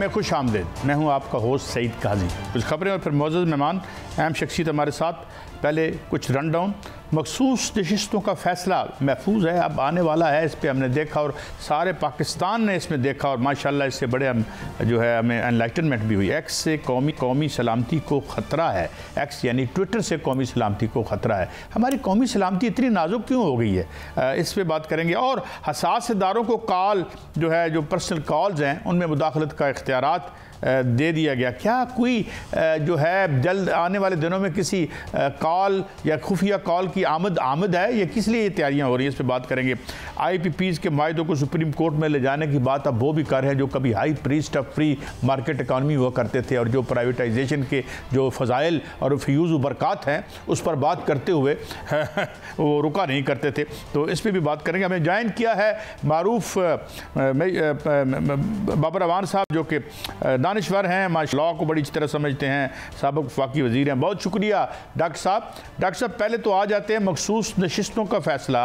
में खुश आमदेद। मैं हूं आपका होस्ट सईद काजी। कुछ खबरें और फिर मौजूद मेहमान अहम शख्सियत हमारे साथ। पहले कुछ रन डाउन। मखसूस नशिस्तों का फ़ैसला महफूज है, अब आने वाला है। इस पर हमने देखा और सारे पाकिस्तान ने इसमें देखा और माशाल्लाह इससे बड़े हम जो है हमें एनलाइटनमेंट भी हुई। एक्स से कौमी सलामती को ख़तरा है। एक्स यानी ट्विटर से कौमी सलामती को ख़तरा है। हमारी कौमी सलामती इतनी नाजुक क्यों हो गई है, इस पर बात करेंगे। और हसास इदारों को कॉल जो है, जो पर्सनल कॉल्स हैं उनमें मुदाखलत का इख्तियारात दे दिया गया। क्या कोई जो है जल्द आने वाले दिनों में किसी कॉल या खुफिया कॉल की आमद है, या किस लिए ये तैयारियां हो रही हैं, इस पर बात करेंगे। IPPs के माहिदों को सुप्रीम कोर्ट में ले जाने की बात अब वो भी कर रहे हैं जो कभी high priest of free market economy हुआ करते थे और जो प्राइवेटाइजेशन के जो फ़ज़ाइल और फ्यूज़ बरक़ात हैं उस पर बात करते हुए वो रुका नहीं करते थे। तो इस पर भी बात करेंगे। हमें ज्वाइन किया है मारूफ बाबर अवान साहब, जो कि दानिश्वर हैं, लॉ को बड़ी अच्छी तरह समझते हैं, साबिक़ वफाकी वज़ीर हैं। बहुत शुक्रिया डॉक्टर साहब। डॉक्टर साहब पहले तो आ जाते हैं मखसूस नशिस्तों का फ़ैसला।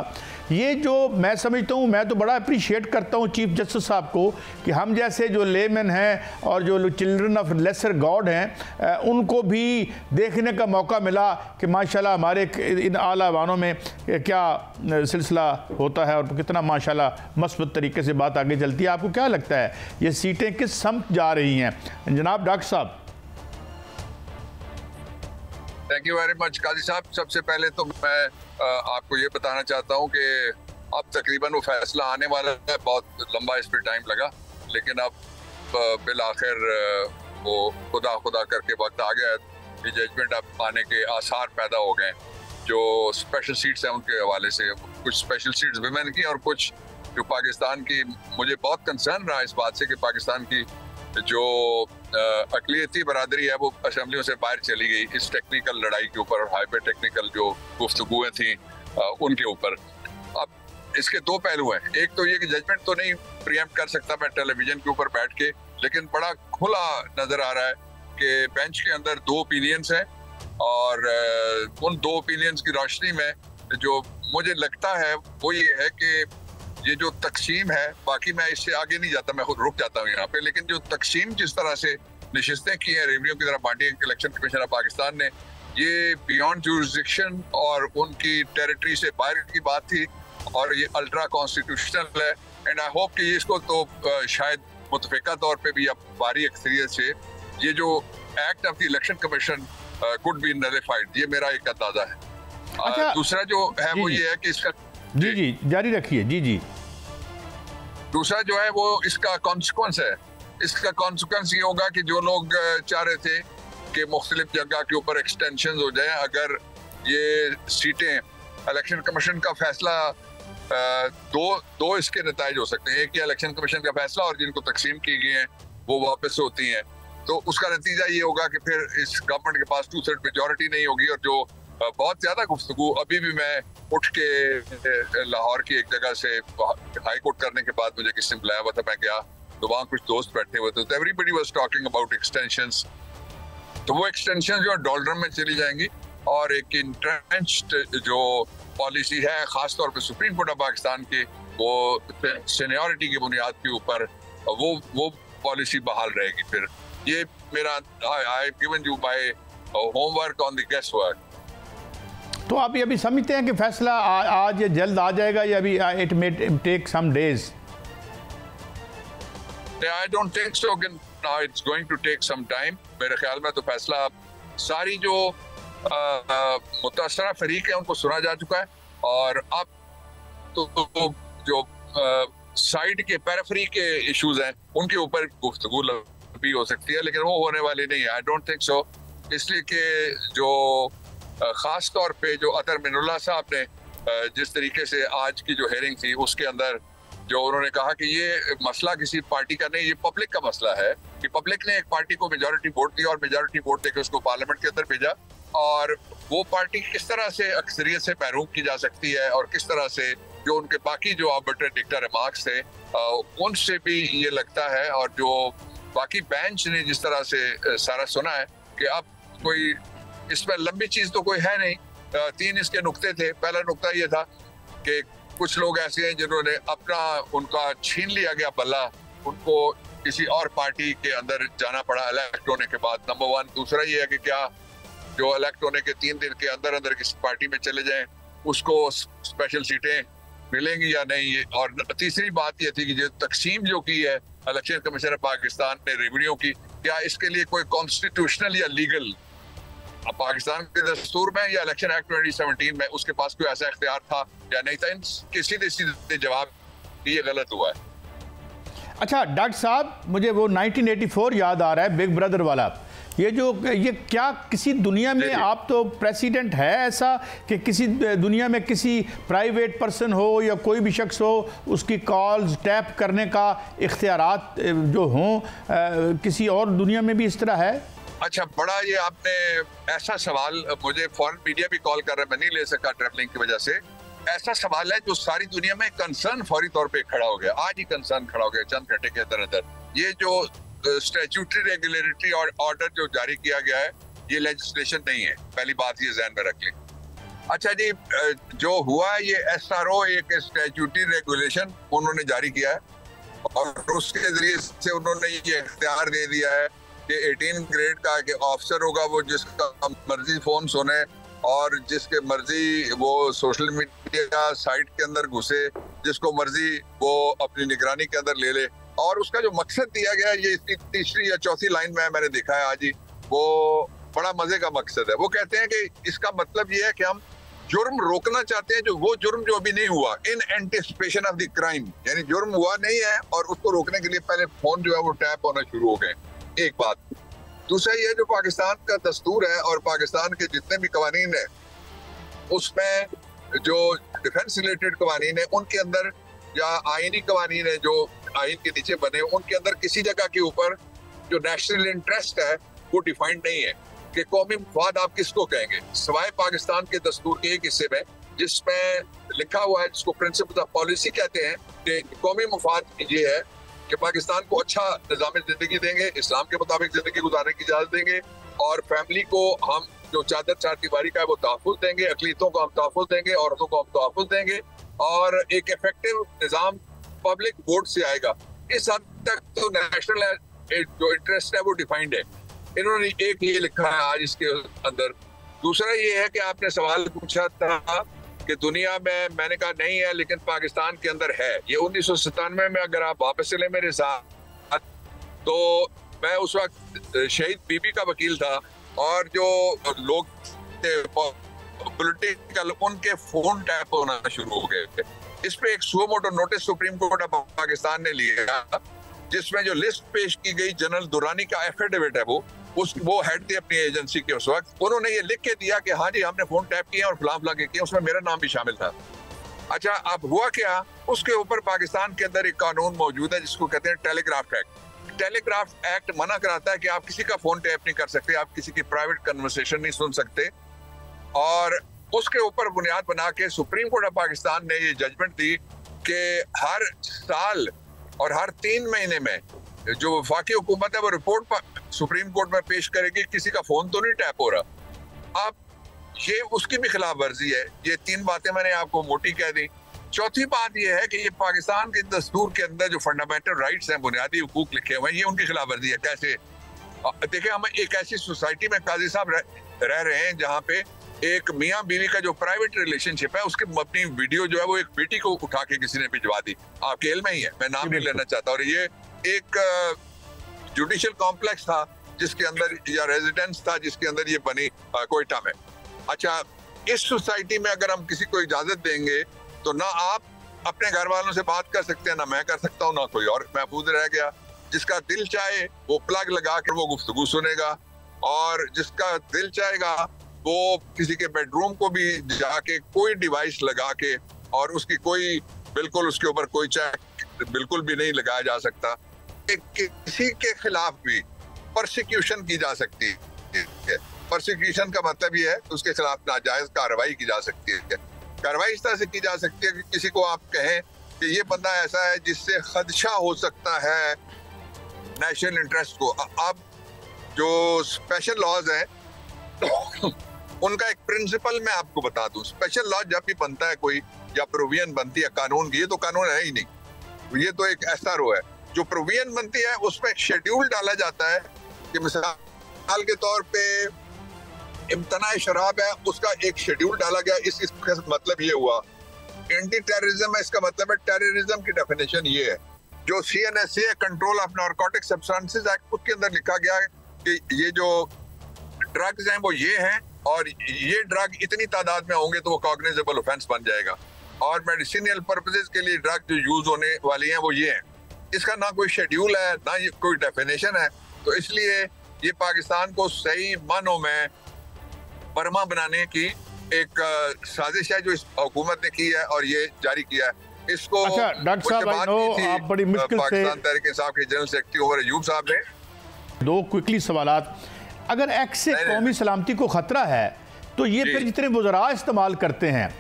ये जो मैं समझता हूँ, मैं तो बड़ा अप्रीशिएट करता हूँ चीफ जस्टिस साहब को कि हम जैसे जो लेमैन हैं और जो चिल्ड्रन ऑफ लेसर गॉड हैं उनको भी देखने का मौका मिला कि माशाल्लाह हमारे इन आला वानों में क्या सिलसिला होता है और कितना माशाल्लाह मस्बत तरीके से बात आगे चलती है। आपको क्या लगता है ये सीटें किस समत जा रही हैं जनाब डॉक्टर साहब? थैंक यू वेरी मच काजी साहब। सबसे पहले तो मैं आपको ये बताना चाहता हूँ कि अब तकरीबन वो फैसला आने वाला है। बहुत लंबा इस पर टाइम लगा, लेकिन अब बिल आखिर वो खुदा करके वक्त आ गया। ये जजमेंट अब आने के आसार पैदा हो गए। जो स्पेशल सीट्स हैं उनके हवाले से, कुछ स्पेशल सीट्स विमेन की और कुछ जो पाकिस्तान की, मुझे बहुत कंसर्न रहा इस बात से कि पाकिस्तान की जो अक़लियती बरादरी है वो असेंबलियों से बाहर चली गई इस टेक्निकल लड़ाई के ऊपर और हाइपर टेक्निकल जो गुफ्तगूएं थी उनके ऊपर। अब इसके दो पहलू हैं। एक तो ये कि जजमेंट तो नहीं प्रीएम्प्ट कर सकता मैं टेलीविजन के ऊपर बैठ के, लेकिन बड़ा खुला नजर आ रहा है कि बेंच के अंदर दो ओपिनियंस हैं और उन दो ओपिनियंस की रोशनी में जो मुझे लगता है वो ये है कि ये जो तकसीम है, बाकी मैं इससे आगे नहीं जाता, मैं खुद रुक जाता हूँ यहाँ पे, लेकिन जो तकसीम जिस तरह से नशिस्तें की हैं रेवन्यू की तरह बांटी, इलेक्शन कमीशन ऑफ पाकिस्तान ने, ये बियॉन्ड जुरिस्डिक्शन और उनकी टेरिटरी से बाहर की बात थी और ये अल्ट्रा कॉन्स्टिट्यूशनल है। एंड आई होप कि इसको तो शायद मुतफ़िका तौर पर भी अब भारी अक्सरियत से ये जो act of the election commission could be nullified, ये मेरा एक अंदाजा है। अच्छा, दूसरा जो है वो ये है कि इसका जी जारी रखिए। जी दूसरा जो है वो इसका कॉन्सिक्वेंस है। इसका कॉन्सिक्वेंस ये होगा कि जो लोग चाह रहे थे कि मुख्तलिफ जगह के ऊपर एक्सटेंशन हो जाए, अगर ये सीटें, इलेक्शन कमीशन का फैसला, दो इसके नताइज हो सकते हैं। एक ये इलेक्शन कमीशन का फैसला और जिनको तकसीम की गई हैं वो वापस होती हैं, तो उसका नतीजा ये होगा कि फिर इस गवर्नमेंट के पास 2/3 मेजॉरिटी नहीं होगी। और जो बहुत ज्यादा गुफ्तगू, अभी भी मैं उठ के लाहौर की एक जगह से हाई कोर्ट करने के बाद मुझे किसी ने बुलाया हुआ था, मैं गया तो वहाँ कुछ दोस्त बैठे हुए थे, तो everybody was talking about extensions. तो वो एक्सटेंशन जो है डॉलरम में चली जाएंगी और एक इंट्रेंच्ड जो पॉलिसी है खास तौर पे सुप्रीम कोर्ट ऑफ पाकिस्तान की, वो सीनियरिटी की बुनियाद के ऊपर वो पॉलिसी बहाल रहेगी। फिर ये मेरा I given you my homework on the guest work. तो आप ये अभी समझते हैं कि फैसला आज या जल्द आ जाएगा या अभी it may take some days? I don't think so. It's going to take some time. मेरे ख्याल में तो फैसला सारी जो मुतासरा फरीक है उनको सुना जा चुका है और अब तो जो साइड के पेरिफेरी के इश्यूज हैं उनके ऊपर गुफ्तगू भी हो सकती है, लेकिन वो होने वाली नहीं है। आई डोंट थिंक सो, इसलिए कि जो खास तौर पे जो अतर मिनुल्लाह साहब ने जिस तरीके से आज की जो हेयरिंग थी उसके अंदर जो उन्होंने कहा कि ये मसला किसी पार्टी का नहीं, ये पब्लिक का मसला है कि पब्लिक ने एक पार्टी को मेजॉरिटी वोट दिया और मेजॉरिटी वोट देकर उसको पार्लियामेंट के अंदर भेजा, और वो पार्टी किस तरह से अक्सरियत से पैरूम की जा सकती है और किस तरह से जो उनके बाकी जो आर्बिट्रेरी डिक्टेटर रिमार्क्स थे उनसे भी ये लगता है, और जो बाकी बेंच ने जिस तरह से सारा सुना है कि अब कोई इसमें लंबी चीज तो कोई है नहीं। 3 इसके नुक्ते थे। पहला नुक्ता ये था कि कुछ लोग ऐसे हैं जिन्होंने अपना, उनका छीन लिया गया बल्ला, उनको किसी और पार्टी के अंदर जाना पड़ा इलेक्ट होने के बाद, नंबर वन। दूसरा ये है कि क्या जो इलेक्ट होने के 3 दिन के अंदर अंदर किसी पार्टी में चले जाएं उसको स्पेशल सीटें मिलेंगी या नहीं। और तीसरी बात ये थी कि जो तकसीम जो की है इलेक्शन कमीशन पाकिस्तान ने रेवन्यू की, क्या इसके लिए कोई कॉन्स्टिट्यूशनल या लीगल पाकिस्तान के दस्तूर में या इलेक्शन एक्ट 2017 में उसके पास कोई ऐसा इख्तियार था या नहीं था? इन सीधे सीधे जवाब ये गलत हुआ है। अच्छा डॉक्टर साहब, मुझे वो 1984 याद आ रहा है, बिग ब्रदर वाला। ये क्या किसी दुनिया में, आप तो प्रेसिडेंट है ऐसा कि किसी दुनिया में किसी प्राइवेट पर्सन हो या कोई भी शख्स हो उसकी कॉल्स टैप करने का इख्तियारात जो हों, किसी और दुनिया में भी इस तरह है? अच्छा, बड़ा ये आपने ऐसा सवाल, मुझे फॉरेन मीडिया भी कॉल कर रहा है, मैं नहीं ले सका ट्रैवलिंग की वजह से। ऐसा सवाल है जो सारी दुनिया में कंसर्न फौरी तौर पे खड़ा हो गया, आज ही कंसर्न खड़ा हो गया चंद घंटे के अंदर अंदर। ये जो स्टैट्यूटरी रेगुलेटरी और ऑर्डर जो जारी किया गया है ये लेजिस्लेशन नहीं है, पहली बात ये ध्यान में रख लें। अच्छा जी, जो हुआ ये SRO एक स्टैट्यूटरी रेगुलेशन उन्होंने जारी किया है और उसके जरिए से उन्होंने ये इख्तियार दे दिया है कि 18 ग्रेड का कि ऑफिसर होगा वो जिसका मर्जी फोन सुने और जिसके मर्जी वो सोशल मीडिया साइट के अंदर घुसे, जिसको मर्जी वो अपनी निगरानी के अंदर ले ले। और उसका जो मकसद दिया गया है, ये इसकी तीसरी या चौथी लाइन में मैंने देखा है आज ही, वो बड़ा मजे का मकसद है। वो कहते हैं कि इसका मतलब ये है कि हम जुर्म रोकना चाहते हैं, जो वो जुर्म जो अभी नहीं हुआ, in anticipation of the crime, यानी जुर्म हुआ नहीं है और उसको रोकने के लिए पहले फोन जो है वो टैप होना शुरू हो गए। एक बात। दूसरा ये जो पाकिस्तान का दस्तूर है और पाकिस्तान के जितने भी कवानीन है उसमें जो डिफेंस रिलेटेड कवानीन है उनके अंदर, या आईनी कवानीन है जो आइन के नीचे बने, उनके अंदर किसी जगह के ऊपर जो नेशनल इंटरेस्ट है वो डिफाइंड नहीं है कि कौमी मफाद आप किसको कहेंगे, सिवाय पाकिस्तान के दस्तूर के एक हिस्से में जिसमें लिखा हुआ है, जिसको प्रिंसिपल ऑफ पॉलिसी कहते हैं, कि कौमी मफाद ये है कि पाकिस्तान को अच्छा निज़ाम जिंदगी देंगे, इस्लाम के मुताबिक जिंदगी गुजारने की इजाजत देंगे और फैमिली को हम जो चादर चार दीवारी का है वो तहफ़्फ़ुज़ देंगे, अक़लीतों को हम तहफ़्फ़ुज़ देंगे, औरतों को हम तहफ़्फ़ुज़ देंगे और एक इफेक्टिव निज़ाम पब्लिक बोर्ड से आएगा। इस हद तक तो नेशनल जो इंटरेस्ट है वो डिफाइंड है। इन्होंने एक ये लिखा है आज इसके अंदर। दूसरा ये है कि आपने सवाल पूछा था कि दुनिया में, मैंने कहा नहीं है लेकिन पाकिस्तान के अंदर है। ये 1997 में अगर आप वापस चले मेरे साथ, तो मैं उस वक्त शहीद बीबी का वकील था और जो लोग थे पॉलिटिकल, उनके फोन टैप होना शुरू हो गए थे। इस पे एक suo motu notice supreme court of Pakistan ने लिया, जिसमें जो लिस्ट पेश की गई जनरल दुरानी का एफिडेविट है वो हेड थे अपनी एजेंसी के उस वक्त, उन्होंने ये लिख के दिया कि हाँ जी हमने फोन टैप किया और फलां के किया, उसमें मेरा नाम भी शामिल था। अच्छा, अब हुआ क्या, उसके ऊपर पाकिस्तान के अंदर एक कानून मौजूद है जिसको कहते हैं टेलीग्राफ एक्ट। टेलीग्राफ एक्ट मना कराता है कि आप किसी का फोन टैप नहीं कर सकते, आप किसी की प्राइवेट कन्वर्सेशन नहीं सुन सकते। और उसके ऊपर बुनियाद बना के सुप्रीम कोर्ट ऑफ पाकिस्तान ने ये जजमेंट दी कि हर साल और हर 3 महीने में जो वफाकी हुकूमत है वो रिपोर्ट सुप्रीम कोर्ट में पेश करेगी, किसी का फोन तो नहीं टैप हो रहा। अब ये उसकी भी खिलाफ वर्जी है। ये 3 बातें मैंने आपको मोटी कह दी। चौथी बात ये है कि ये पाकिस्तान के दस्तूर के अंदर जो फंडामेंटल राइट्स हैं, बुनियादी हुकूक लिखे हुए हैं, ये उनकी खिलाफ वर्जी है। कैसे? देखिए, हम एक ऐसी सोसाइटी में काजी साहब रह रहे हैं जहाँ पे एक मियाँ बीवी का जो प्राइवेट रिलेशनशिप है, उसकी अपनी वीडियो जो है वो एक बेटी को उठा के किसी ने भिजवा दी। आपके इल्म में ही है, मैं नाम नहीं लेना चाहता। और ये एक जुडिशियल कॉम्प्लेक्स था जिसके अंदर, या रेजिडेंस था जिसके अंदर ये बनी कोयटा में। अच्छा, इस सोसाइटी में अगर हम किसी को इजाजत देंगे तो ना आप अपने घर वालों से बात कर सकते हैं, ना मैं कर सकता हूँ, ना कोई और महफूज रह गया। जिसका दिल चाहे वो प्लग लगा के वो गुफ्तगू सुनेगा और जिसका दिल चाहेगा वो किसी के बेडरूम को भी जाके कोई डिवाइस लगा के, और उसकी कोई बिल्कुल उसके ऊपर कोई चेक बिल्कुल भी नहीं लगाया जा सकता। किसी के खिलाफ भी परसिक्यूशन की जा सकती है। परसिक्यूशन का मतलब ये है कि उसके खिलाफ नाजायज कार्रवाई की जा सकती है। कार्रवाई इस तरह से की जा सकती है कि किसी को आप कहें कि ये बंदा ऐसा है जिससे खदशा हो सकता है नेशनल इंटरेस्ट को। अब जो स्पेशल लॉज हैं उनका एक प्रिंसिपल मैं आपको बता दूं, स्पेशल लॉ जब भी बनता है कोई, या प्रोविजन बनती है कानून की, ये तो कानून है ही नहीं, ये तो एक SRO है। जो प्रोविजन बनती है उसमें एक शेड्यूल डाला जाता है कि मिसाल के तौर पे इम्तनाए शराब है, उसका एक शेड्यूल डाला गया। इसका मतलब ये हुआ एंटी टेररिज्म है, इसका मतलब है टेररिज्म की डेफिनेशन ये है। जो CNSA control of narcotic substances act, उसके अंदर लिखा गया है कि ये जो ड्रग्स हैं वो ये हैं और ये ड्रग इतनी तादाद में होंगे तो वो कॉग्निजेबल ऑफेंस बन जाएगा, और मेडिसिनल पर्पसेस के लिए ड्रग जो यूज होने वाली हैं वो ये हैं। इसका ना कोई शेड्यूल है ना ये कोई डेफिनेशन है, तो इसलिए ये पाकिस्तान को सही मानों में बर्मा बनाने की एक साजिश है जो इस हुकूमत ने की है और ये जारी किया है। इसको अच्छा डॉक्टर साहब, आई नो आप बड़ी मुश्किल से पाकिस्तान तहरीक इंसाफ के जनरल सेक्रेटरी उमर अयूब साहब ने दो क्विकली सवालात, अगर एक्ट से कौमी सलामती को खतरा है तो ये फिर जितने वज़रा इस्तेमाल करते हैं,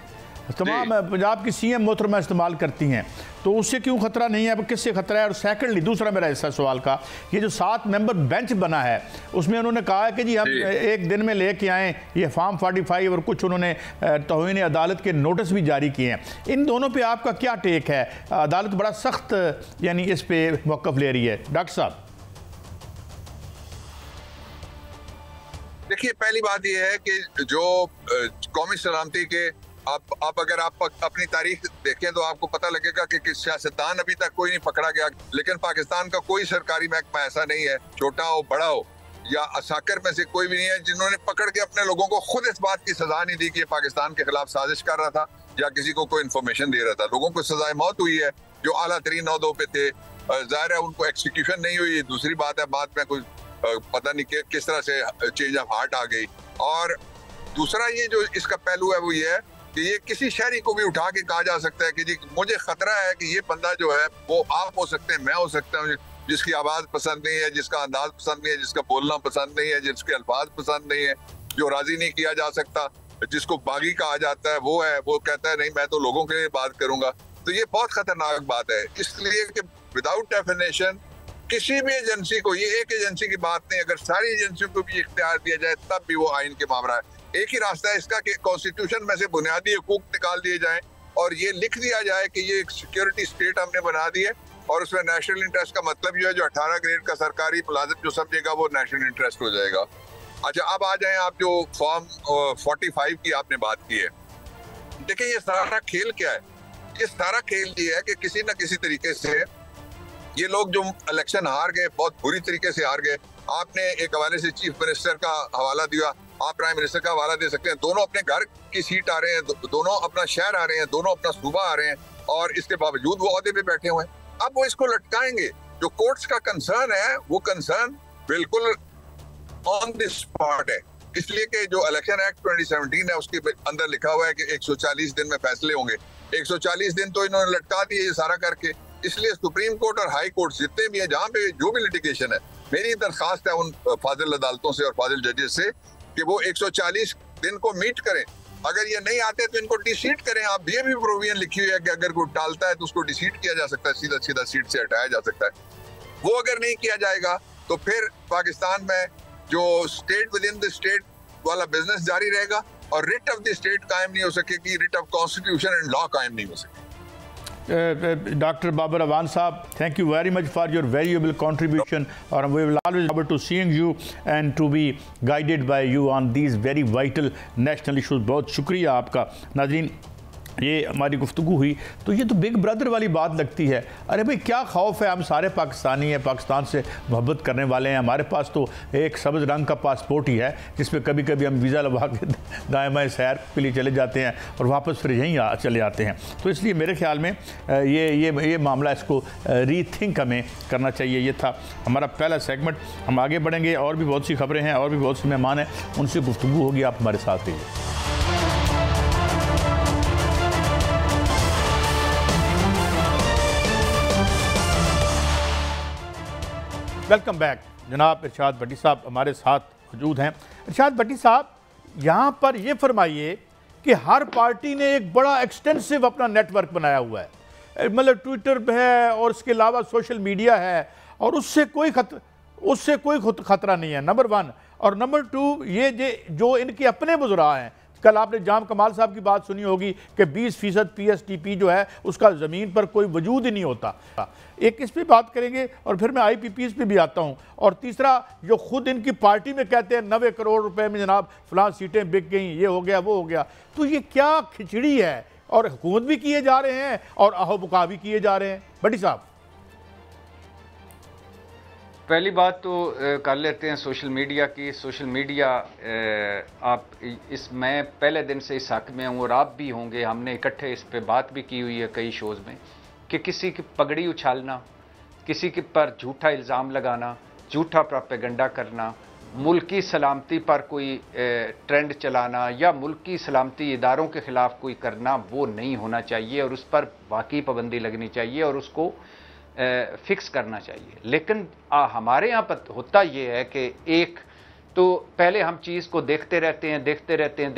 तमाम पंजाब की CM मोहतरमा इस्तेमाल करती हैं, तो उससे क्यों खतरा नहीं है? अब किससे खतरा है? और सेकंडली दूसरा मेरा हिस्सा सवाल का, ये जो 7 मेंबर बेंच बना है उसमें उन्होंने कहा है कि जी हम एक दिन में लेके आए ये फॉर्म 45 और कुछ उन्होंने तौहीन अदालत के नोटिस भी जारी किए हैं। इन दोनों पे आपका क्या टेक है? अदालत बड़ा सख्त यानी इस पे मौक़िफ़ ले रही है। डॉक्टर साहब देखिए, पहली बात यह है कि जो कौमी सलामती के आप अगर आप अपनी तारीख देखें तो आपको पता लगेगा कि सियासतदान अभी तक कोई नहीं पकड़ा गया, लेकिन पाकिस्तान का कोई सरकारी महकमा ऐसा नहीं है, छोटा हो बड़ा हो या असाकर में से कोई भी नहीं है, जिन्होंने पकड़ के अपने लोगों को खुद इस बात की सजा नहीं दी कि ये पाकिस्तान के खिलाफ साजिश कर रहा था या किसी को कोई इन्फॉर्मेशन दे रहा था। लोगों को सजाए मौत हुई है जो आला तरीन ओहदों पे थे, जाहिर है उनको एक्सिक्यूशन नहीं हुई, दूसरी बात है बाद में कोई पता नहीं किस तरह से चेंज ऑफ हार्ट आ गई। और दूसरा ये जो इसका पहलू है वो ये है कि ये किसी शहरी को भी उठा के कहा जा सकता है कि जी मुझे खतरा है कि ये बंदा जो है वो आप हो सकते हैं, मैं हो सकता हूँ, जिसकी आवाज पसंद नहीं है, जिसका अंदाज पसंद नहीं है, जिसका बोलना पसंद नहीं है, जिसके अल्फाज पसंद नहीं है, जो राजी नहीं किया जा सकता, जिसको बागी कहा जाता है, वो कहता है नहीं मैं तो लोगों के लिए बात करूंगा। तो ये बहुत खतरनाक बात है, इसलिए कि विदाउट डेफिनेशन किसी भी एजेंसी को, ये एक एजेंसी की बात नहीं, अगर सारी एजेंसियों को भी इख्तियार दिया जाए तब भी वो आइन के मामला है। एक ही रास्ता है इसका कि कॉन्स्टिट्यूशन में से बुनियादी हुकूक निकाल दिए जाएं और ये लिख दिया जाए कि ये एक सिक्योरिटी स्टेट हमने बना दी है और उसमें नेशनल इंटरेस्ट का मतलब ये है जो 18 ग्रेड का सरकारी मुलाजिम जो समझेगा वो नेशनल इंटरेस्ट हो जाएगा। अच्छा, अब आ जाए आप जो फॉर्म 45 की आपने बात की है। देखिए ये सारा खेल क्या है? ये सारा खेल ये है कि किसी न किसी तरीके से ये लोग जो इलेक्शन हार गए, बहुत बुरी तरीके से हार गए। आपने एक हवाले से चीफ मिनिस्टर का हवाला दिया, आप प्राइम मिनिस्टर का हवाला दे सकते हैं। दोनों अपने घर की सीट आ रहे हैं, दोनों अपना शहर आ रहे हैं, दोनों अपना सूबा आ रहे हैं और इसके बावजूद वो ओहदे पे बैठे हुए हैं। अब वो इसको लटकाएंगे। जो कोर्ट्स का कंसर्न है वो कंसर्न बिल्कुल ऑन द स्पॉट है, इसलिए कि जो इलेक्शन एक्ट 2017 है उसके अंदर लिखा हुआ है कि 140 दिन में फैसले होंगे। 140 दिन तो इन्होंने लटका दिए ये सारा करके। इसलिए सुप्रीम कोर्ट और हाई कोर्ट जितने भी है, जहाँ पे जो भी लिटिगेशन है, मेरी दरखास्त है उन फाजिल अदालतों से और फाजिल जजेस से कि वो 140 दिन को मीट करें। अगर ये नहीं आते तो इनको डिसीट करें। आप ये भी प्रोविजन लिखी हुई है कि अगर कोई टालता है तो उसको डिसीट किया जा सकता है, सीधा सीधा सीट से हटाया जा सकता है। वो अगर नहीं किया जाएगा तो फिर पाकिस्तान में जो state with in the state वाला बिजनेस जारी रहेगा और रिट ऑफ द स्टेट कायम नहीं हो सकेगी, writ of constitution and law कायम नहीं हो सकेगी। Dr. Babar Awan Saab, thank you very much for your valuable contribution, and we will always be able to seeing you and to be guided by you on these very vital national issues. बहुत शुक्रिया आपका। नाज़रीन, ये हमारी गुफ्तगू हुई तो ये तो बिग ब्रदर वाली बात लगती है। अरे भाई क्या खौफ है, हम सारे पाकिस्तानी हैं, पाकिस्तान से मोहब्बत करने वाले हैं। हमारे पास तो एक सब्ज़ रंग का पासपोर्ट ही है जिसमें कभी कभी हम वीज़ा लगा के दाएँ बाएँ सैर के लिए चले जाते हैं और वापस फिर यहीं चले आते हैं। तो इसलिए मेरे ख्याल में ये मामला इसको रीथिंक हमें करना चाहिए। ये था हमारा पहला सेगमेंट। हम आगे बढ़ेंगे, और भी बहुत सी खबरें हैं और भी बहुत से मेहमान हैं, उनसे गुफ्तगू होगी। आप हमारे साथ रहिए। Welcome back. जनाब इरशाद भट्टी साहब हमारे साथ मौजूद हैं। इरशाद भट्टी साहब, यहाँ पर ये फरमाइए कि हर पार्टी ने एक बड़ा एक्सटेंसिव अपना नेटवर्क बनाया हुआ है, मतलब ट्विटर है और इसके अलावा सोशल मीडिया है, और उससे कोई खतरा नहीं है, नंबर 1। और नंबर 2, ये जो इनके अपने वज़रा हैं, कल आपने जाम कमाल साहब की बात सुनी होगी कि 20% PSTP जो है उसका ज़मीन पर कोई वजूद ही नहीं होता। एक इस पर बात करेंगे और फिर मैं IPPs पे भी आता हूँ। और तीसरा, जो खुद इनकी पार्टी में कहते हैं 90 करोड़ रुपए में जनाब फलां सीटें बिक गई, ये हो गया वो हो गया, तो ये क्या खिचड़ी है? और हुकूमत भी किए जा रहे हैं और अहोबुका भी किए जा रहे हैं। भट्टी साहब, पहली बात तो कर लेते हैं सोशल मीडिया की। सोशल मीडिया आप मैं पहले दिन से इस हक में हूँ और आप भी होंगे, हमने इकट्ठे इस पे बात भी की हुई है कई शोज़ में, कि किसी की पगड़ी उछालना, किसी के पर झूठा इल्ज़ाम लगाना, झूठा प्रोपेगेंडा करना, मुल्की सलामती पर कोई ट्रेंड चलाना या मुल्की सलामती इदारों के ख़िलाफ़ कोई करना, वो नहीं होना चाहिए और उस पर वाकई पाबंदी लगनी चाहिए और उसको फिक्स करना चाहिए। लेकिन हमारे यहाँ पर होता ये है कि एक तो पहले हम चीज़ को देखते रहते हैं,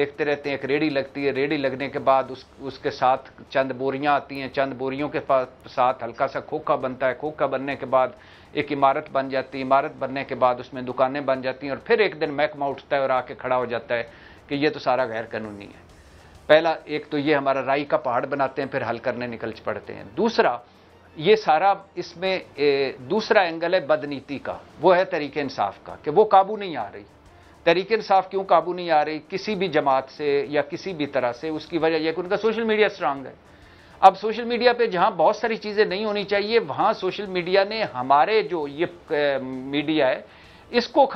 एक रेडी लगती है, रेडी लगने के बाद उसके साथ चंद बोरियां आती हैं, चंद बोरियों के साथ हल्का सा खोखा बनता है, खोखा बनने के बाद एक इमारत बन जाती है, इमारत बनने के बाद उसमें दुकानें बन जाती हैं और फिर एक दिन महकमा उठता है और आके खड़ा हो जाता है कि ये तो सारा गैर कानूनी है। पहला एक तो ये हमारा राई का पहाड़ बनाते हैं, फिर हल करने निकल पड़ते हैं। दूसरा, ये सारा इसमें दूसरा एंगल है बदनीति का, वो है तरीके इंसाफ का, कि वो काबू नहीं आ रही। तरीके इंसाफ क्यों काबू नहीं आ रही किसी भी जमात से या किसी भी तरह से? उसकी वजह यह कि उनका सोशल मीडिया स्ट्रांग है। अब सोशल मीडिया पे जहां बहुत सारी चीज़ें नहीं होनी चाहिए, वहां सोशल मीडिया ने हमारे जो ये मीडिया है इसको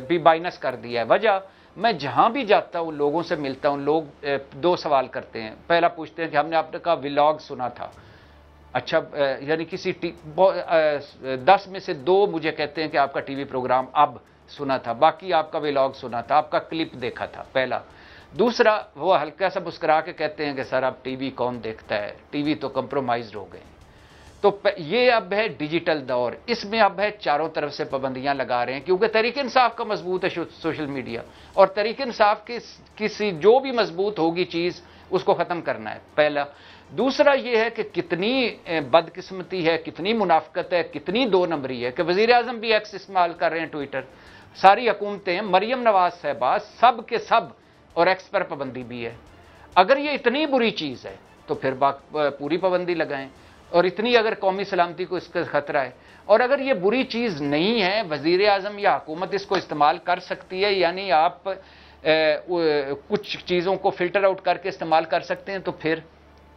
भी बाइनस कर दिया है। वजह, मैं जहां भी जाता हूं, लोगों से मिलता हूं, लोग दो सवाल करते हैं। पहला पूछते हैं कि हमने आपका व्लॉग सुना था। अच्छा, यानी किसी 10 में से 2 मुझे कहते हैं कि आपका टीवी प्रोग्राम अब सुना था, बाकी आपका व्लॉग सुना था, आपका क्लिप देखा था। पहला। दूसरा, वो हल्का सा मुस्कुरा के कहते हैं कि सर अब टीवी कौन देखता है, टीवी तो कंप्रोमाइज हो गए। तो ये अब है डिजिटल दौर, इसमें अब है चारों तरफ से पाबंदियां लगा रहे हैं, क्योंकि तरीके इंसाफ का मजबूत है सोशल मीडिया, और तरीके इंसाफ की किसी जो भी मजबूत होगी चीज़ उसको ख़त्म करना है, पहला। दूसरा ये है कि कितनी बदकिस्मती है, कितनी मुनाफकत है, कितनी 2 नंबरी है कि वज़ीर आज़म भी एक्स इस्तेमाल कर रहे हैं, ट्विटर, सारी हुकूमतें, मरियम नवाज साहबा, सब के सब, और एक्स पर पाबंदी भी है। अगर ये इतनी बुरी चीज़ है तो फिर पूरी पाबंदी लगाएं, और इतनी अगर कौमी सलामती को इसका खतरा है, और अगर ये बुरी चीज़ नहीं है, वज़ीर आज़म या हुकूमत इसको इस्तेमाल कर सकती है, यानी आप कुछ चीज़ों को फ़िल्टर आउट करके इस्तेमाल कर सकते हैं, तो फिर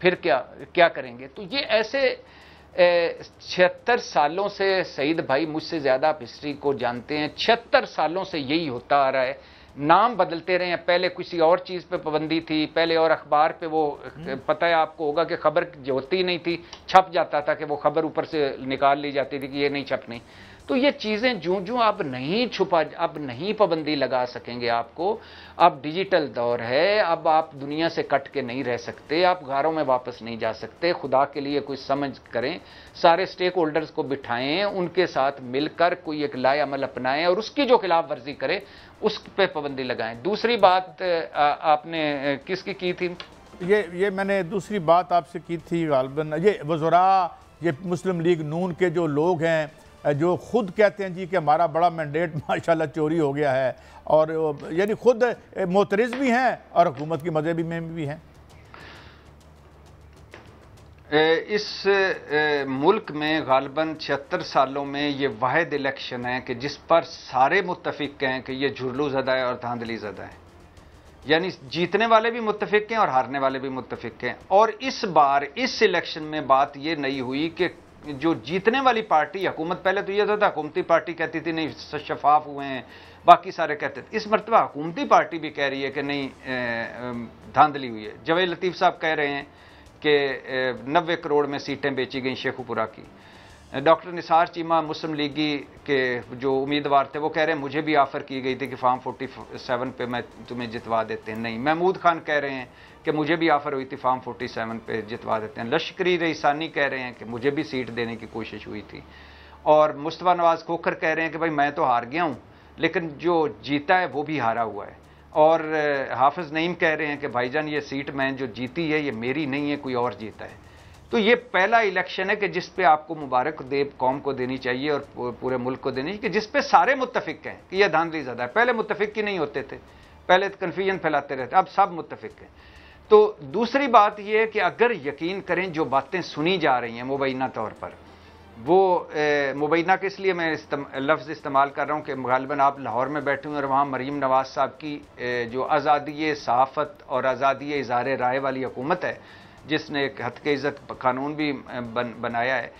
क्या करेंगे? तो ये ऐसे 76 सालों से, सईद भाई मुझसे ज़्यादा आप हिस्ट्री को जानते हैं, 76 सालों से यही होता आ रहा है। नाम बदलते रहे हैं, पहले किसी और चीज़ पे पाबंदी थी, पहले और अखबार पे वो पता है आपको होगा कि खबर जो होती नहीं थी, छप जाता था कि वो खबर ऊपर से निकाल ली जाती थी कि ये नहीं छपनी। तो ये चीज़ें जो अब नहीं पाबंदी लगा सकेंगे आपको। अब डिजिटल दौर है, अब आप दुनिया से कट के नहीं रह सकते, आप घरों में वापस नहीं जा सकते। खुदा के लिए कुछ समझ करें, सारे स्टेक होल्डर्स को बिठाएं, उनके साथ मिलकर कोई एक लाए अमल अपनाएं और उसकी जो खिलाफ वर्जी करे उस पर पाबंदी लगाएं। दूसरी बात आपने किसकी की थी? ये मैंने दूसरी बात आपसे की थी गालिबन, ये वज़रा, ये मुस्लिम लीग नून के जो लोग हैं जो खुद कहते हैं जी कि हमारा बड़ा मैंडेट माशाल्लाह चोरी हो गया है, और यानी खुद मोतरिज़ भी हैं और हुकूमत की मज़हबी में भी हैं। इस मुल्क में गालिबन 76 सालों में ये वाहिद इलेक्शन है कि जिस पर सारे मुत्तफिक हैं कि ये झुरलू ज़दा है और धांधली ज़दा है, यानी जीतने वाले भी मुत्तफिक हैं और हारने वाले भी मुत्तफिक हैं। और इस बार इस इलेक्शन में बात ये नहीं हुई कि जो जीतने वाली पार्टी, हुकूमत पहले तो यह था हुकूमती पार्टी कहती थी नहीं शफाफ हुए हैं, बाकी सारे कहते थे, इस मरतबा हुकूमती पार्टी भी कह रही है कि नहीं धांधली हुई है। जवेद लतीफ़ साहब कह रहे हैं कि 90 करोड़ में सीटें बेची गई शेखुपुरा की। डॉक्टर निसार चीमा मुस्लिम लीगी के जो उम्मीदवार थे वो कह रहे हैं मुझे भी ऑफ़र की गई थी कि फार्म 47 पे मैं तुम्हें जितवा देते हैं। नहीं, महमूद खान कह रहे हैं कि मुझे भी ऑफ़र हुई थी फार्म 47 पे जितवा देते हैं। लश्करी रईसानी कह रहे हैं कि मुझे भी सीट देने की कोशिश हुई थी। और मुस्तफ़ा नवाज़ खोखर कह रहे हैं कि भाई मैं तो हार गया हूँ, लेकिन जो जीता है वो भी हारा हुआ है। और हाफिज़ नईम कह रहे हैं कि भाईजान ये सीट मैं जो जीती है ये मेरी नहीं है, कोई और जीता है। तो ये पहला इलेक्शन है कि जिस पे आपको मुबारक कौम को देनी चाहिए और पूरे मुल्क को देनी चाहिए कि जिस पे सारे मुत्तफिक हैं कि यह धांधली ज़्यादा है। पहले मुत्तफिक ही नहीं होते थे, पहले तो कन्फ्यूजन फैलाते रहते, अब सब मुत्तफिक हैं। तो दूसरी बात यह है कि अगर यकीन करें जो बातें सुनी जा रही हैं मुबैना तौर पर, वो मुबैना के इसलिए मैं लफ्ज़ इस्तेमाल कर रहा हूँ कि गालिबन आप लाहौर में बैठे हुए और वहाँ मरीम नवाज साहब की जो आज़ादी सहाफ़त और आज़ादी इज़हार राय वाली हुकूमत है, जिसने एक हद के इज़्ज़त कानून भी बनाया है,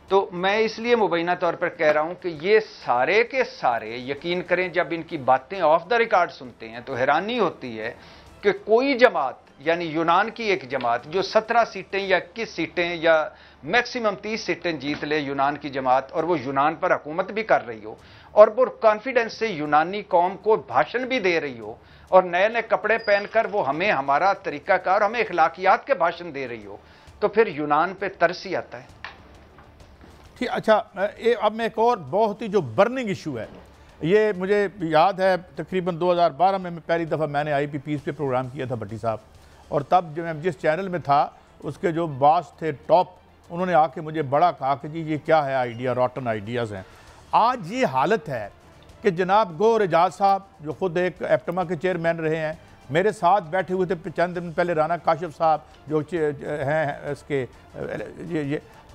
तो मैं इसलिए मुबैना तौर पर कह रहा हूँ कि ये सारे के सारे यकीन करें जब इनकी बातें ऑफ द रिकॉर्ड सुनते हैं तो हैरानी होती है कि कोई जमात, यानी यूनान की एक जमात जो 17 सीटें या 21 सीटें या मैक्सिमम 30 सीटें जीत ले, यूनान की जमात, और वो यूनान पर हुकूमत भी कर रही हो और वो कॉन्फिडेंस से यूनानी कौम को भाषण भी दे रही हो और नए नए कपड़े पहनकर वो हमें हमारा तरीकाकार, हमें इखलाकियात के भाषण दे रही हो, तो फिर यूनान पे तरस ही आता है। ठीक, अच्छा अब मैं एक और बहुत ही जो बर्निंग इशू है, ये मुझे याद है तकरीबन 2012 में पहली दफ़ा मैंने IPPs पे प्रोग्राम किया था भट्टी साहब, और तब जो मैं जिस चैनल में था उसके जो बॉस थे टॉप, उन्होंने आके मुझे बड़ा कहा कि जी ये क्या है आइडिया, रॉटन आइडियाज़ हैं। आज ये हालत है कि जनाब गौहर एजाज साहब जो ख़ुद एक एप्टमा के चेयरमैन रहे हैं, मेरे साथ बैठे हुए थे चंद दिन पहले राना काशिफ साहब जो हैं इसके,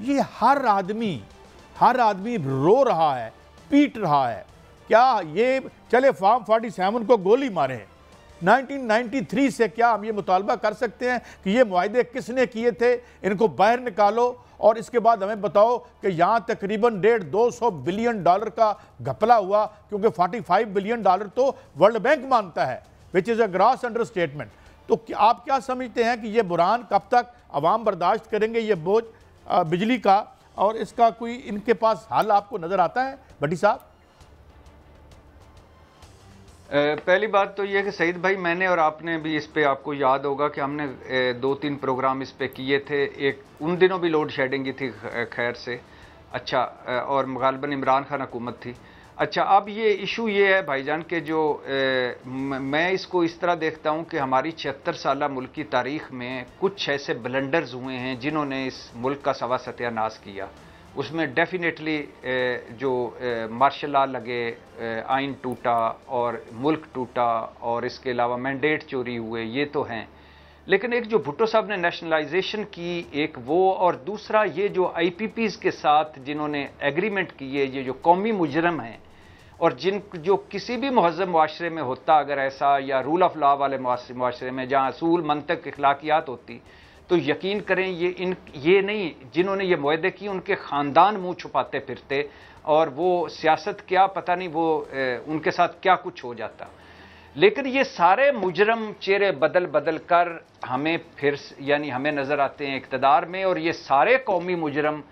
ये हर आदमी रो रहा है, पीट रहा है। क्या ये चले फार्म 47 को गोली मारे, 1993 से क्या हम ये मुतालबा कर सकते हैं कि ये मुआहदे किसने किए थे, इनको बाहर निकालो, और इसके बाद हमें बताओ कि यहाँ तकरीबन 150-200 बिलियन डॉलर का घपला हुआ, क्योंकि 45 बिलियन डॉलर तो वर्ल्ड बैंक मानता है, which is a gross understatement. तो आप क्या समझते हैं कि ये बुरान कब तक अवाम बर्दाश्त करेंगे, ये बोझ बिजली का, और इसका कोई इनके पास हल आपको नज़र आता है भट्टी साहब? पहली बात तो यह कि सईद भाई, मैंने और आपने भी इस पे, आपको याद होगा कि हमने 2-3 प्रोग्राम इस पे किए थे। एक उन दिनों भी लोड शेडिंग ही थी खैर से, अच्छा, और गालिबन इमरान खान हुकूमत थी। अच्छा, अब ये इशू ये है भाईजान के जो मैं इसको इस तरह देखता हूँ कि हमारी 76 साला मुल्क की तारीख में कुछ ऐसे ब्लंडर्स हुए हैं जिन्होंने इस मुल्क का सवा सत्यानाश किया। उसमें डेफिनेटली जो मार्शल लॉ लगे, आइन टूटा और मुल्क टूटा, और इसके अलावा मैंडेट चोरी हुए, ये तो हैं। लेकिन एक जो भुट्टो साहब ने नेशनलाइजेशन की, एक वो, और दूसरा ये जो IPPs के साथ जिन्होंने एग्रीमेंट किए, ये जो कौमी मुजरम हैं और जो किसी भी महज़्ज़ब मुआशरे में होता अगर ऐसा, या रूल ऑफ लॉ वाले मुआशरे में जहाँ असूल मंतक इखलाकियात होती, तो यकीन करें ये नहीं, जिन्होंने ये मुआहदे किए उनके ख़ानदान मुंह छुपाते फिरते, और वो सियासत क्या पता नहीं वो उनके साथ क्या कुछ हो जाता। लेकिन ये सारे मुजरम चेहरे बदल बदल कर हमें फिर, यानी हमें नज़र आते हैं इक़्तिदार में, और ये सारे कौमी मुजरम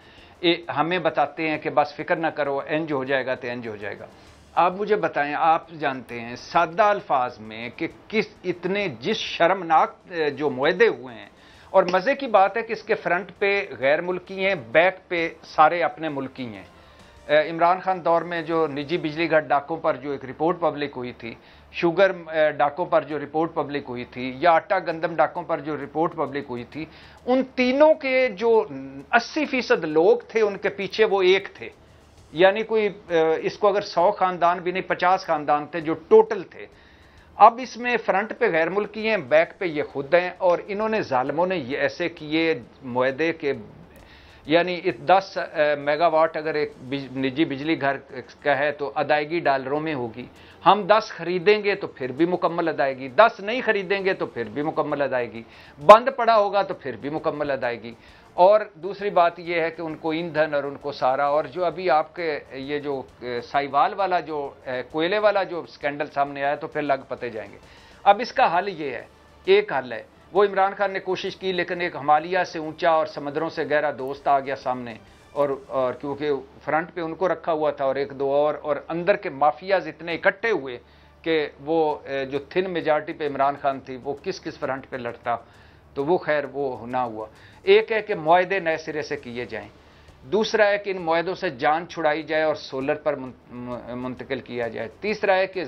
हमें बताते हैं कि बस फिक्र ना करो, इंज हो जाएगा तो इंज हो जाएगा। आप मुझे बताएं, आप जानते हैं सादा अल्फाज में कि जिस शर्मनाक जो मुआहदे हुए हैं, और मज़े की बात है कि इसके फ्रंट पे गैर मुल्की हैं, बैक पे सारे अपने मुल्की हैं। इमरान खान दौर में जो निजी बिजली घर डाकों पर जो एक रिपोर्ट पब्लिक हुई थी, शुगर डाकों पर जो रिपोर्ट पब्लिक हुई थी, या आटा गंदम डाकों पर जो रिपोर्ट पब्लिक हुई थी, उन तीनों के जो 80% लोग थे उनके पीछे वो एक थे। यानी कोई इसको अगर 100 खानदान भी नहीं, 50 खानदान थे जो टोटल थे। अब इसमें फ्रंट पे गैर मुल्की हैं, बैक पे ये खुद हैं, और इन्होंने जालिमों ने ये ऐसे किए मुआहदे के, यानी 10 मेगावाट अगर एक निजी बिजली घर का है तो अदायगी डॉलरों में होगी। हम 10 खरीदेंगे तो फिर भी मुकम्मल अदायगी, 10 नहीं खरीदेंगे तो फिर भी मुकम्मल अदायगी, बंद पड़ा होगा तो फिर भी मुकम्मल अदायगी। और दूसरी बात यह है कि उनको ईंधन और उनको सारा, और जो अभी आपके ये जो साहिवाल वाला जो कोयले वाला जो स्कैंडल सामने आया, तो फिर लग पते जाएंगे। अब इसका हल ये है, एक हल है, वो इमरान खान ने कोशिश की, लेकिन एक हिमालय से ऊंचा और समंदरों से गहरा दोस्त आ गया सामने, और क्योंकि फ्रंट पे उनको रखा हुआ था और एक दो और अंदर के माफियाज इतने इकट्ठे हुए कि वो जो थिन मेजॉरिटी पे इमरान खान थी वो किस किस फ्रंट पे लड़ता, तो वो खैर वो ना हुआ। एक है कि मुआहदे नए सिरे से किए जाएं, दूसरा है कि इन मुआहदों से जान छुड़ाई जाए और सोलर पर मुंतकिल किया जाए, तीसरा है कि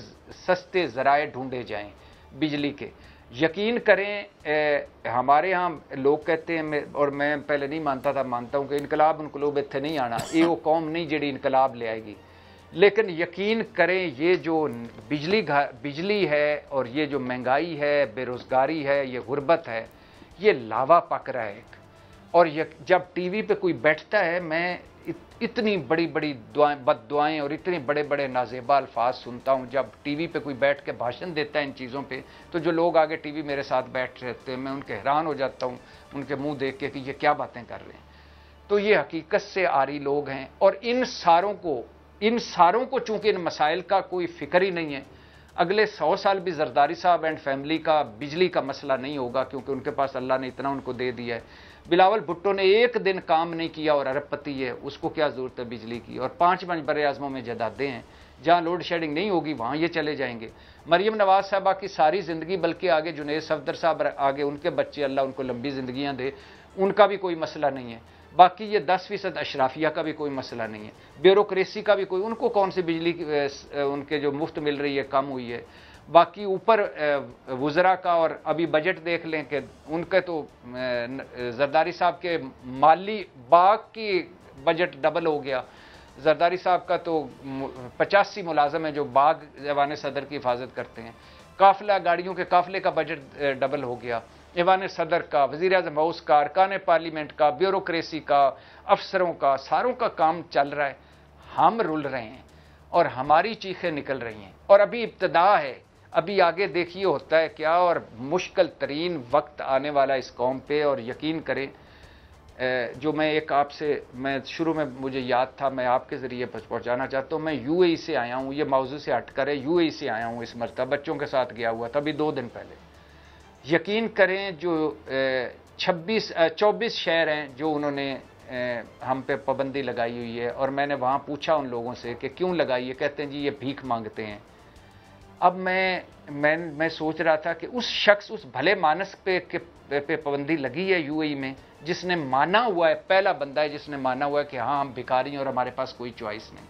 सस्ते ज़राए ढूंढे जाएं बिजली के। यकीन करें हमारे यहाँ लोग कहते हैं, और मैं पहले नहीं मानता था, मानता हूँ कि इनकलाब इनकलाब इत्थे नहीं आना, ये वो कौम नहीं जिहड़ी इनकलाब ले आएगी। लेकिन यकीन करें ये जो बिजली है और ये जो महंगाई है, बेरोज़गारी है, ये गुर्बत है, ये लावा पक रहा है। और जब टीवी पे कोई बैठता है, मैं इतनी बड़ी बड़ी बद्दुआएं और इतने बड़े बड़े नाजेबा अल्फाज सुनता हूँ जब टीवी पे कोई बैठ के भाषण देता है इन चीज़ों पे। तो जो लोग आगे टीवी मेरे साथ बैठ रहते हैं, मैं उनके हैरान हो जाता हूँ उनके मुंह देख के कि ये क्या बातें कर रहे हैं। तो ये हकीकत से आरी लोग हैं। और इन सारों को चूंकि इन मसाइल का कोई फिक्र ही नहीं है, अगले 100 साल भी जरदारी साहब एंड फैमिली का बिजली का मसला नहीं होगा, क्योंकि उनके पास अल्लाह ने इतना उनको दे दिया है। बिलावल भुट्टो ने एक दिन काम नहीं किया और अरबपति है, उसको क्या जरूरत है बिजली की। और 5 बड़े आज़मों में जदादे हैं, जहाँ लोड शेडिंग नहीं होगी वहाँ ये चले जाएंगे। मरियम नवाज साहबा की सारी ज़िंदगी, बल्कि आगे जुनेद सफदर साहब आगे उनके बच्चे, अल्लाह उनको लंबी ज़िंदगियाँ दे, उनका भी कोई मसला नहीं है। बाकी ये 10% अशराफिया का भी कोई मसला नहीं है, ब्यूरोक्रेसी का भी कोई, उनको कौन सी बिजली उनके जो मुफ्त मिल रही है कम हुई है। बाकी ऊपर वज़रा का, और अभी बजट देख लें कि उनके तो जरदारी साहब के माली बाग की बजट डबल हो गया। जरदारी साहब का तो 85 मुलाजम है जो बाग ऐवान सदर की हिफाजत करते हैं। काफिला गाड़ियों के काफिले का बजट डबल हो गया। ऐवान सदर का, वज़ीर आज़म हाउस का, अरकान पार्लियामेंट का, ब्यूरोक्रेसी का, अफसरों का, सारों का काम चल रहा है। हम रुल रहे हैं और हमारी चीखें निकल रही हैं। और अभी इब्तदा है, अभी आगे देखिए होता है क्या। और मुश्किल तरीन वक्त आने वाला इस कौम पे। और यकीन करें, जो मैं एक आपसे, मैं शुरू में मुझे याद था, मैं आपके ज़रिए पहुँचाना चाहता हूँ। मैं UAE से आया हूँ, ये मौजू से हटकर है, UAE से आया हूँ इस मरतबा, बच्चों के साथ गया हुआ था अभी 2 दिन पहले। यकीन करें, जो 24 शहर हैं जो उन्होंने हम पे पाबंदी लगाई हुई है। और मैंने वहाँ पूछा उन लोगों से कि क्यों लगाई है, कहते हैं जी ये भीख मांगते हैं। अब मैं सोच रहा था कि उस शख्स, उस भले मानस पे पाबंदी लगी है UAE में, जिसने माना हुआ है, पहला बंदा है जिसने माना हुआ है कि हाँ हम भिखारी हैं और हमारे पास कोई चॉइस नहीं।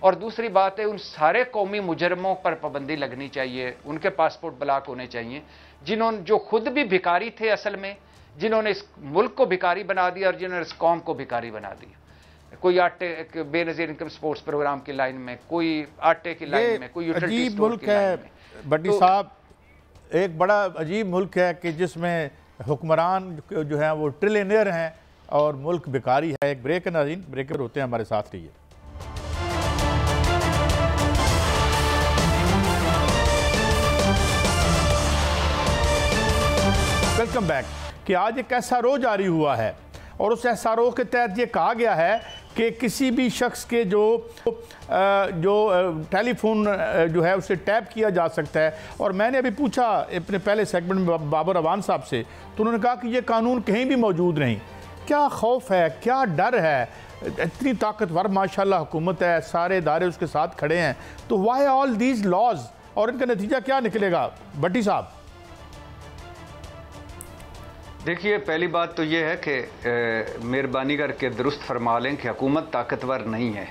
और दूसरी बात है, उन सारे कौमी मुजरमों पर पाबंदी लगनी चाहिए, उनके पासपोर्ट ब्लॉक होने चाहिए, जो खुद भी भिखारी थे असल में, जिन्होंने इस मुल्क को भिखारी बना दिया और जिन्होंने इस कौम को भिखारी बना दिया। कोई आटे बेनज़ीर इनकम सपोर्ट्स प्रोग्राम की लाइन में, कोई आटे की लाइन में, कोई यूटिलिटी स्टोर की लाइन में। भट्टी साहब, एक बड़ा अजीब मुल्क है कि जिसमें हुक्मरान जो हैं वो ट्रिलियनियर हैं और मुल्क भिखारी है। एक ब्रेक है नाज़रीन, ब्रेकर होते हैं, हमारे साथ रहिए। Welcome back. कि आज एक एसआरओ जारी हुआ है और उस एसआरओ के तहत ये कहा गया है कि किसी भी शख्स के जो टेलीफोन जो है उसे टैप किया जा सकता है। और मैंने अभी पूछा अपने पहले सेगमेंट में बाबर अवान साहब से, तो उन्होंने कहा कि ये कानून कहीं भी मौजूद नहीं। क्या खौफ है, क्या डर है? इतनी ताकतवर माशाल्लाह हुकूमत है, सारे इदारे उसके साथ खड़े हैं, तो वाई ऑल दीज लॉज, और इनका नतीजा क्या निकलेगा? भट्टी साहब देखिए, पहली बात तो ये है कि मेहरबानी करके दुरुस्त फरमा लें कि हुकूमत ताकतवर नहीं है।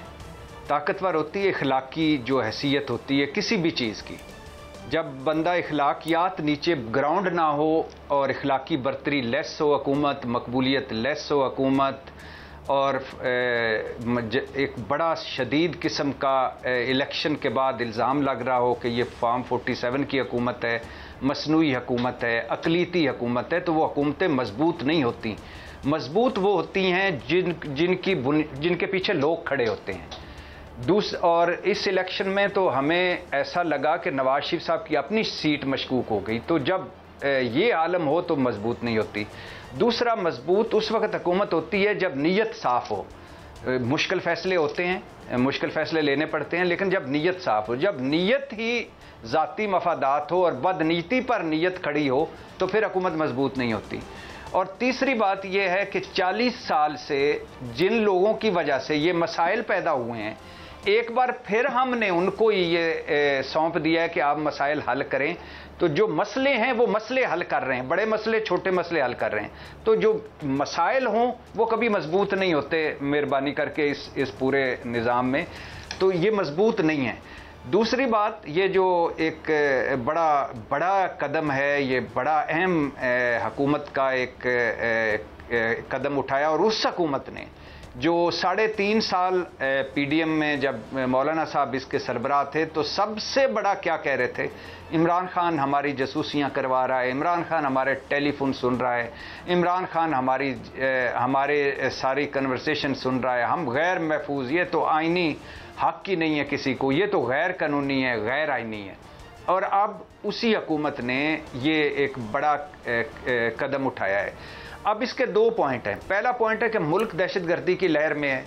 ताकतवर होती है इखलाकी जो हैसियत होती है किसी भी चीज़ की। जब बंदा इखलाकियात नीचे ग्राउंड ना हो और इखलाकी बर्तरी लेस हो हुकूमत, मकबूलियत लेस हो हुकूमत, और एक बड़ा शदीद किस्म का इलेक्शन के बाद इल्ज़ाम लग रहा हो कि ये फॉर्म 47 की हुकूमत है, मसनूई हुकूमत है, अक़लीती हुकूमत है, तो वो हुकूमतें मजबूत नहीं होती। मजबूत वो होती हैं जिनके पीछे लोग खड़े होते हैं। और इस इलेक्शन में तो हमें ऐसा लगा कि नवाज शरीफ साहब की अपनी सीट मशकूक हो गई। तो जब ये आलम हो तो मजबूत नहीं होती। दूसरा, मजबूत उस वक्त हुकूमत होती है जब नीयत साफ़ हो। मुश्किल फ़ैसले होते हैं, मुश्किल फ़ैसले लेने पड़ते हैं, लेकिन जब नीयत साफ़ हो, जब नीयत ही ज़ाती मफादात हो और बदनीति पर नीयत खड़ी हो, तो फिर हुकूमत मजबूत नहीं होती। और तीसरी बात यह है कि 40 साल से जिन लोगों की वजह से ये मसाइल पैदा हुए हैं, एक बार फिर हमने उनको ये सौंप दिया है कि आप मसाइल हल करें। तो जो मसले हैं वो मसले हल कर रहे हैं, बड़े मसले छोटे मसले हल कर रहे हैं। तो जो मसाइल हों वो कभी मजबूत नहीं होते मेहरबानी करके इस पूरे निज़ाम में, तो ये मजबूत नहीं है। दूसरी बात, ये जो एक बड़ा कदम है, ये बड़ा अहम हुकूमत का एक कदम उठाया, और उस हुकूमत ने जो 3.5 साल पीडीएम में जब मौलाना साहब इसके सरबराह थे तो सबसे बड़ा क्या कह रहे थे, इमरान खान हमारी जासूसियां करवा रहा है, इमरान खान हमारे टेलीफोन सुन रहा है, इमरान खान हमारे सारी कन्वर्सेशन सुन रहा है, हम गैर महफूज, ये तो आईनी हक ही नहीं है किसी को, ये तो गैर कानूनी है, गैर आईनी है। और अब उसी हुकूमत ने ये एक बड़ा कदम उठाया है। अब इसके 2 पॉइंट हैं। पहला पॉइंट है कि मुल्क दहशतगर्दी की लहर में है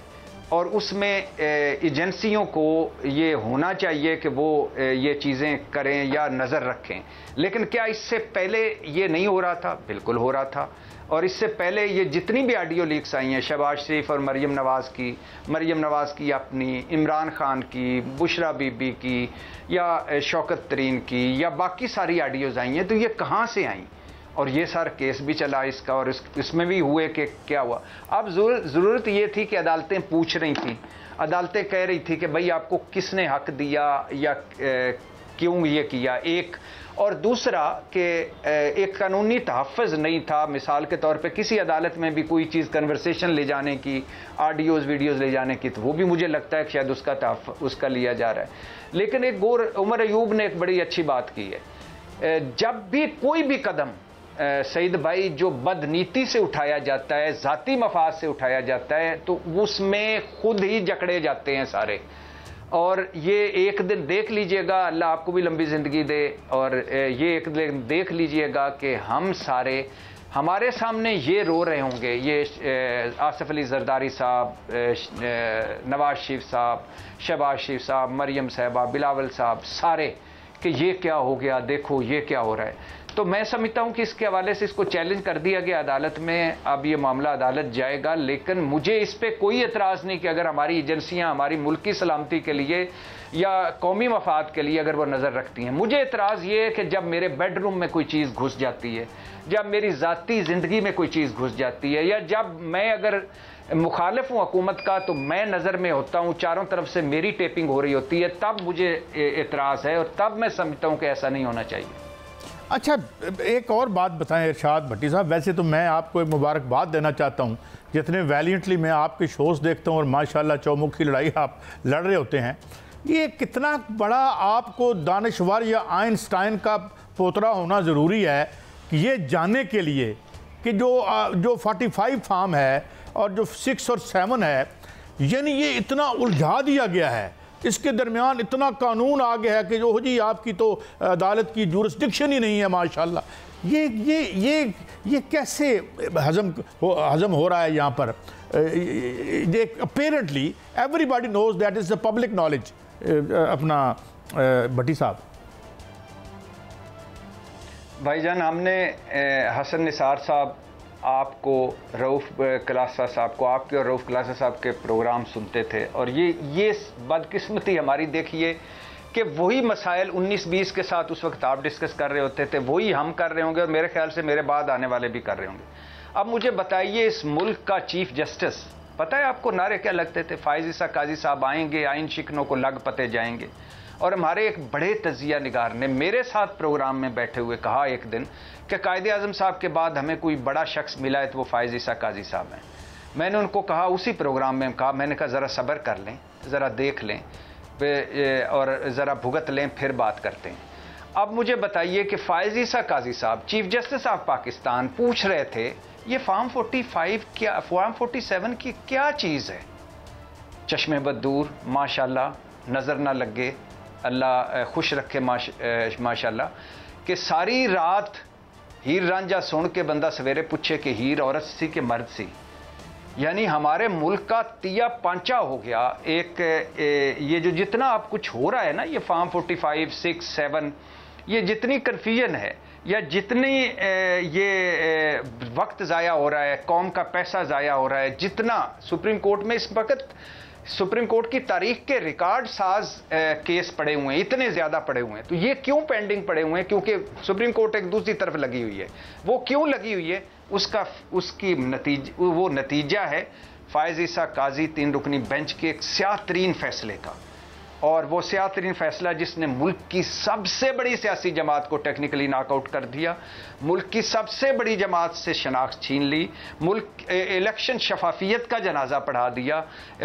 और उसमें एजेंसियों को ये होना चाहिए कि वो ये चीज़ें करें या नज़र रखें। लेकिन क्या इससे पहले ये नहीं हो रहा था? बिल्कुल हो रहा था। और इससे पहले ये जितनी भी ऑडियो लीक्स आई हैं, शहबाज शरीफ और मरियम नवाज़ की अपनी, इमरान खान की, बुशरा बीबी की या शौकत तरीन की, या बाकी सारी ऑडियोज़ आई हैं, तो ये कहाँ से आई? और ये सारा केस भी चला इसका, और इसमें भी हुए कि क्या हुआ। अब ज़रूरत ये थी कि अदालतें पूछ रही थी, अदालतें कह रही थी कि भाई आपको किसने हक दिया या क्यों ये किया, एक। और दूसरा कि एक कानूनी तहफ़्फ़ुज़ नहीं था। मिसाल के तौर पे किसी अदालत में भी कोई चीज़ कन्वर्सेशन ले जाने की, ऑडियोज़ वीडियोज़ ले जाने की, तो वो भी मुझे लगता है कि शायद उसका लिया जा रहा है। लेकिन एक उमर अयूब ने एक बड़ी अच्छी बात की है, जब भी कोई भी कदम सईद भाई जो बदनीति से उठाया जाता है, ज़ाती मफाद से उठाया जाता है, तो उसमें खुद ही जकड़े जाते हैं सारे। और ये एक दिन देख लीजिएगा, अल्लाह आपको भी लंबी ज़िंदगी दे, और ये एक दिन देख लीजिएगा कि हम सारे, हमारे सामने ये रो रहे होंगे, ये आसिफ अली जरदारी साहब, नवाज शरीफ साहब, शहबाज शरीफ साहब, मरियम साहबा, बिलावल साहब, सारे, कि ये क्या हो गया, देखो ये क्या हो रहा है। तो मैं समझता हूं कि इसके हवाले से इसको चैलेंज कर दिया गया अदालत में। अब ये मामला अदालत जाएगा, लेकिन मुझे इस पर कोई एतराज़ नहीं कि अगर हमारी एजेंसियां हमारी मुल्क की सलामती के लिए या कौमी मफाद के लिए अगर वो नज़र रखती हैं। मुझे एतराज़ ये है कि जब मेरे बेडरूम में कोई चीज़ घुस जाती है, जब मेरी ज़ाती ज़िंदगी में कोई चीज़ घुस जाती है, या जब मैं अगर मुखालिफ हूँ हुकूमत का, तो मैं नज़र में होता हूँ, चारों तरफ से मेरी टेपिंग हो रही होती है, तब मुझे एतराज़ है, और तब मैं समझता हूँ कि ऐसा नहीं होना चाहिए। अच्छा, एक और बात बताएं इरशाद भट्टी साहब, वैसे तो मैं आपको एक मुबारकबाद देना चाहता हूं, जितने वैलियंटली मैं आपके शोज़ देखता हूं और माशाल्लाह चौमुखी लड़ाई आप लड़ रहे होते हैं। ये कितना बड़ा आपको दानिशवर या आइंस्टाइन का पोतरा होना ज़रूरी है कि ये जानने के लिए कि जो 45 फार्म है और जो 6 और 7 है, यानी ये इतना उलझा दिया गया है, इसके दरमियान इतना कानून आ गया है कि जो जी आपकी तो अदालत की जुरिस्डिक्शन ही नहीं है माशाल्लाह। ये कैसे हजम हो रहा है यहाँ पर? Apparently everybody knows that is the public knowledge. अपना भट्टी साहब। भाईजान, हमने हसन निसार साहब, आपको, रऊफ़ क्लासा साहब को, आपके और रऊफ़ क्लासा साहब के प्रोग्राम सुनते थे, और ये बदकिस्मती हमारी देखिए कि वही मसाइल 19-20 के साथ उस वक्त आप डिस्कस कर रहे होते थे, वही हम कर रहे होंगे, और मेरे ख्याल से मेरे बाद आने वाले भी कर रहे होंगे। अब मुझे बताइए, इस मुल्क का चीफ जस्टिस, पता है आपको नारे क्या लगते थे? फ़ाइज़ ईसा काजी साहब आएंगे, आइन शिकनों को लग पते जाएंगे। और हमारे एक बड़े तजिया निगार ने मेरे साथ प्रोग्राम में बैठे हुए कहा एक दिन कि कायदे आज़म साहब के बाद हमें कोई बड़ा शख्स मिला है तो वो फ़ाइज़ ईसा काजी साहब हैं। मैंने उनको कहा, उसी प्रोग्राम में कहा, मैंने कहा ज़रा सब्र कर लें, ज़रा देख लें और ज़रा भुगत लें, फिर बात करते हैं। अब मुझे बताइए कि फ़ाइज़ ईसा काजी साहब चीफ जस्टिस ऑफ पाकिस्तान पूछ रहे थे ये फॉर्म 45 क्या, फॉर्म 47 की क्या चीज़ है? चश्मे बदूर, माशाल्लाह, नज़र ना लगे, अल्लाह खुश रखे माशाल्लाह, कि सारी रात हीर रांझा सुन के बंदा सवेरे पूछे कि हीर औरत सी कि मर्द सी। यानी हमारे मुल्क का तिया पांचा हो गया। ये जो जितना अब कुछ हो रहा है ना, ये फॉर्म 45, 6, 7, ये जितनी कन्फ्यूजन है, या जितनी ये वक्त ज़ाया हो रहा है, कौम का पैसा ज़ाया हो रहा है, जितना सुप्रीम कोर्ट में इस वक्त सुप्रीम कोर्ट की तारीख के रिकॉर्ड साज केस पड़े हुए हैं, इतने ज़्यादा पड़े हुए हैं। तो ये क्यों पेंडिंग पड़े हुए हैं? क्योंकि सुप्रीम कोर्ट एक दूसरी तरफ लगी हुई है। वो क्यों लगी हुई है? वो नतीजा है फ़ाइज़ ईसा काजी 3 रुकनी बेंच के एक स्याह तरीन फैसले का। और वो स्याह तरीन फैसला जिसने मुल्क की सबसे बड़ी सियासी जमात को टेक्निकली नॉकआउट कर दिया, मुल्क की सबसे बड़ी जमात से शनाख्त छीन ली, मुल्क इलेक्शन शफाफियत का जनाजा पढ़ा दिया,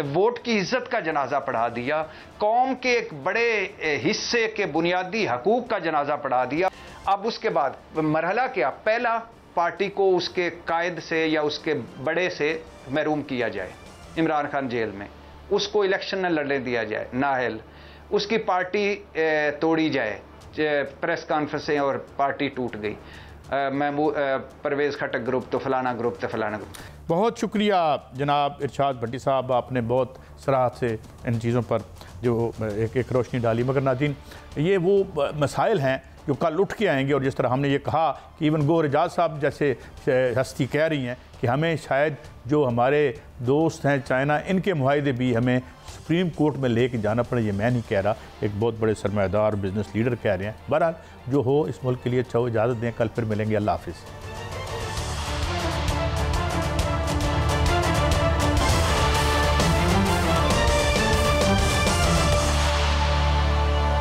वोट की इज्जत का जनाजा पढ़ा दिया, कौम के एक बड़े हिस्से के बुनियादी हकूक का जनाजा पढ़ा दिया। अब उसके बाद मरहला क्या, पहला पार्टी को उसके कायद से या उसके बड़े से महरूम किया जाए, इमरान खान जेल में, उसको इलेक्शन न लड़ने दिया जाए, नाहल उसकी पार्टी तोड़ी जाए, प्रेस कॉन्फ्रेंसें और पार्टी टूट गई, परवेज़ खटक ग्रुप तो फलाना ग्रुप तो फलाना ग्रुप। बहुत शुक्रिया जनाब इरशाद भट्टी साहब, आपने बहुत सराहत से इन चीज़ों पर जो एक रोशनी डाली। मगर नाज़रीन, ये वो मसाइल हैं जो कल उठ के आएंगे, और जिस तरह हमने ये कहा कि इवन गौहर एजाज साहब जैसे हस्ती कह रही हैं कि हमें शायद जो हमारे दोस्त हैं चाइना, इनके मुआहदे भी हमें सुप्रीम कोर्ट में लेके जाना पड़े, ये मैं नहीं कह रहा, एक बहुत बड़े सरमायादार बिजनेस लीडर कह रहे हैं। बहरहाल जो हो इस मुल्क के लिए अच्छा हो, इजाज़त दें, कल फिर मिलेंगे। अल्लाह हाफिज़।